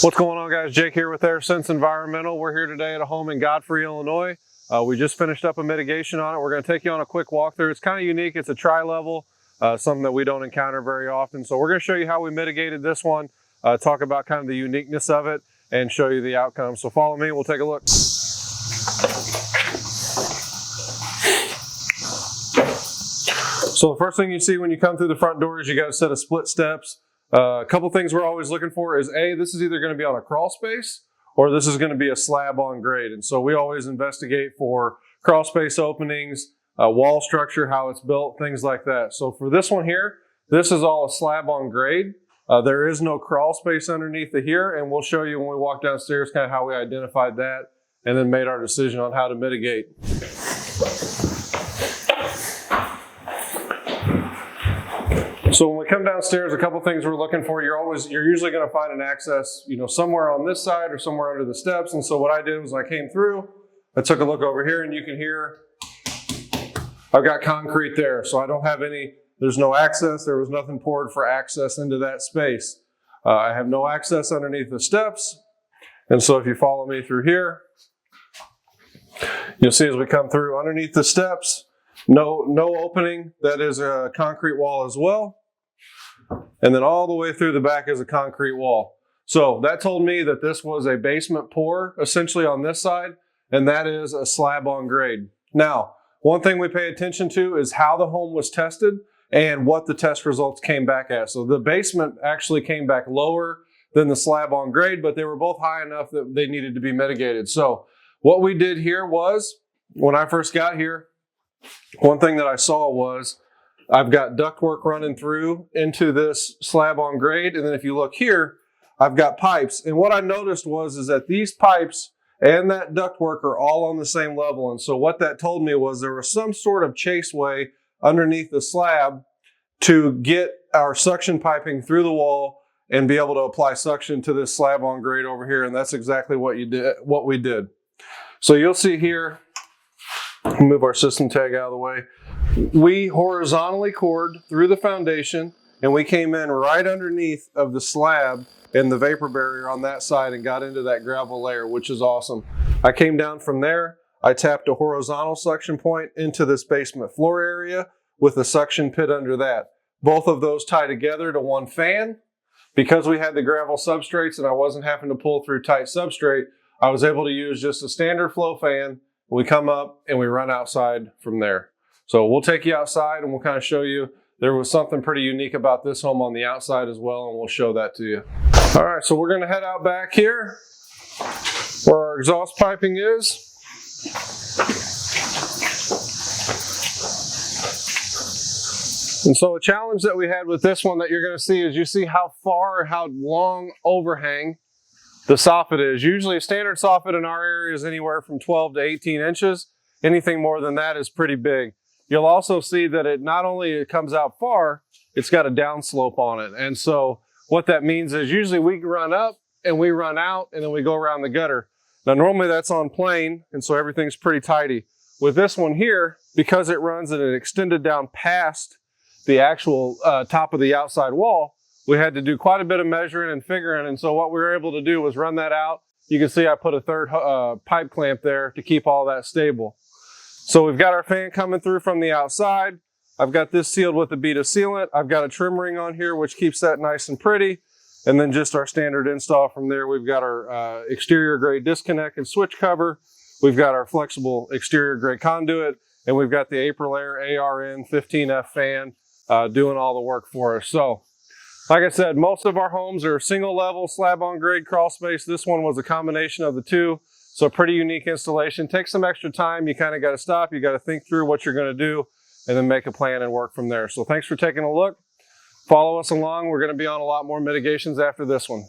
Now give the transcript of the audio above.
What's going on, guys? Jake here with AirSense Environmental. We're here today at a home in Godfrey, Illinois. We just finished up a mitigation on it. We're going to take you on a quick walkthrough. It's kind of unique. It's a tri-level, something that we don't encounter very often. So we're going to show you how we mitigated this one, talk about kind of the uniqueness of it, and show you the outcome. So follow me, we'll take a look. So the first thing you see when you come through the front door is you got a set of split steps. A couple things we're always looking for is this is either going to be on a crawl space or this is going to be a slab on grade. And so we always investigate for crawl space openings, wall structure, how it's built, things like that. So for this one here, this is all a slab on grade. There is no crawl space underneath it here, and we'll show you when we walk downstairs kind of how we identified that and then made our decision on how to mitigate. So when we come downstairs, a couple things we're looking for. You're usually going to find an access, somewhere on this side or somewhere under the steps. And so what I did was I came through, I took a look over here, and you can hear I've got concrete there. So I don't have there's no access. There was nothing poured for access into that space. I have no access underneath the steps. And so if you follow me through here, you'll see as we come through underneath the steps, no opening. That is a concrete wall as well. And then all the way through the back is a concrete wall. So that told me that this was a basement pour essentially on this side, and that is a slab on grade. Now, one thing we pay attention to is how the home was tested and what the test results came back at. So the basement actually came back lower than the slab on grade, but they were both high enough that they needed to be mitigated. So what we did here was, when I first got here, one thing that I saw was I've got ductwork running through into this slab on grade. And then if you look here, I've got pipes. And what I noticed is that these pipes and that ductwork are all on the same level. And so what that told me was there was some sort of chaseway underneath the slab to get our suction piping through the wall and be able to apply suction to this slab on grade over here. And that's exactly what we did. So you'll see here, move our system tag out of the way. We horizontally cored through the foundation, and we came in right underneath of the slab and the vapor barrier on that side and got into that gravel layer, which is awesome. I came down from there. I tapped a horizontal suction point into this basement floor area with a suction pit under that. Both of those tie together to one fan. Because we had the gravel substrates and I wasn't having to pull through tight substrate, I was able to use just a standard flow fan. We come up and we run outside from there. So we'll take you outside and we'll kind of show you there was something pretty unique about this home on the outside as well, and we'll show that to you. All right, so we're going to head out back here where our exhaust piping is. And so a challenge that we had with this one that you're going to see is you see how far, how long overhang the soffit is. Usually a standard soffit in our area is anywhere from 12 to 18 inches. Anything more than that is pretty big. You'll also see that it not only comes out far, it's got a downslope on it. And so what that means is usually we run up and we run out and then we go around the gutter. Now normally that's on plane, and so everything's pretty tidy. With this one here, because it runs and it extended down past the actual top of the outside wall, we had to do quite a bit of measuring and figuring. And so what we were able to do was run that out. You can see I put a third pipe clamp there to keep all that stable. So we've got our fan coming through from the outside. I've got this sealed with a bead of sealant. I've got a trim ring on here, which keeps that nice and pretty. And then just our standard install from there. We've got our exterior grade disconnect and switch cover. We've got our flexible exterior grade conduit. And we've got the Aprilaire ARN 15F fan doing all the work for us. So like I said, most of our homes are single level slab on grade crawl space. This one was a combination of the two. So pretty unique installation. Takes some extra time. You kind of got to stop. You got to think through what you're going to do and then make a plan and work from there. So thanks for taking a look. Follow us along. We're going to be on a lot more mitigations after this one.